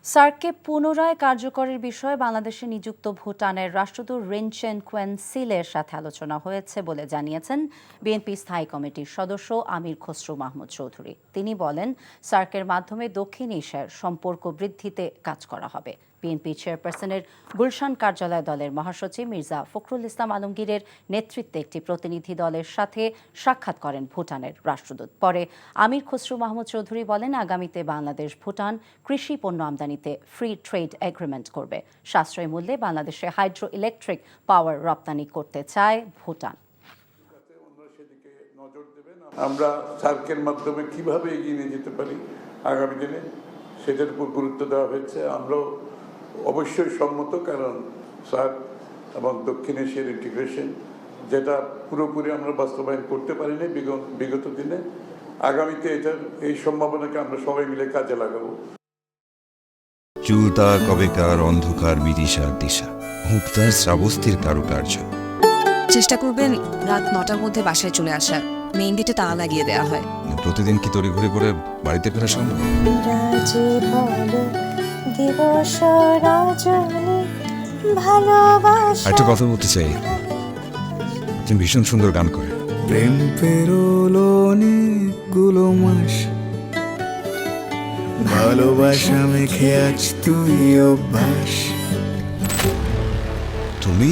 সার্ককে পুনরায় কার্যকরের বিষয়ে বাংলাদেশে নিযুক্ত ভুটানের রাষ্ট্রদূত রিন চেন কোয়েন সিলের সাথে আলোচনা হয়েছে বলে জানিয়েছেন বিএনপি স্থায়ী কমিটির সদস্য আমির খসরু মাহমুদ চৌধুরী। তিনি বলেন, সার্কের মাধ্যমে দক্ষিণ এশিয়ার সম্পর্ক বৃদ্ধিতে কাজ করা হবে। বিএনপি চেয়ারপারসনের গুলশান কার্যালয় দলের মহাসচিব মির্জা ফখরুল ইসলাম আলমগীরের নেতৃত্বে একটি প্রতিনিধি দলের সাথে সাক্ষাৎ করেন ভুটানের রাষ্ট্রদূত। পরে আমির খসরু মাহমুদ চৌধুরী বলেন, আগামীতে বাংলাদেশ ভুটান কৃষি পণ্য আমদানিতে ফ্রি ট্রেড এগ্রিমেন্ট করবে। সাশ্রয়ী মূল্যে বাংলাদেশে হাইড্রো ইলেকট্রিক পাওয়ার রপ্তানি করতে চায় ভুটান। আমরা সার্কের মাধ্যমে কিভাবে এগিয়ে নিয়ে যেতে পারি আগামী দিনে সেটার উপর গুরুত্ব দেওয়া হয়েছে। আমরাও অবশ্যই সম্মত, কারণ সার্ক এবং দক্ষিণ এশিয়ার ইন্টিগ্রেশন যেটা পুরোপুরি আমরা বাস্তবায়ন করতে পারিনি বিগত দিনে, আগামীতে এটার এই সম্ভাবনাকে আমরা সবাই মিলে কাজে লাগাবো। চুলতা কবেকার অন্ধকার বিদিশার দিশা, মুক্তার শ্রাবস্তির কারুকার্য। চেষ্টা করবেন রাত 9টার মধ্যে বাসায় চলে আসার। মেইন গেটে তালা লাগিয়ে দেওয়া হয়। প্রতিদিন কি তড়িঘড়ি করে বাড়িতে ফেরা সম্ভব? একটা কথা বলতে চাই, তুমি ভীষণ সুন্দর গান করে। প্রেম পেরোলো অনেকগুলো মাস, ভালোবাসা মেখে আজ তুই অভ্যাস। তুমি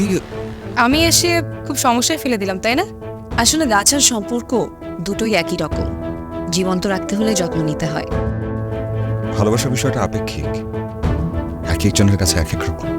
আমি এসে খুব সমস্যায় ফেলে দিলাম, তাই না? আসলে গাছ আর সম্পর্ক দুটোই একই রকম, জীবন্ত রাখতে হলে যত্ন নিতে হয়। ভালোবাসার বিষয়টা আপেক্ষিক, এক একজনের কাছে এক এক রকম।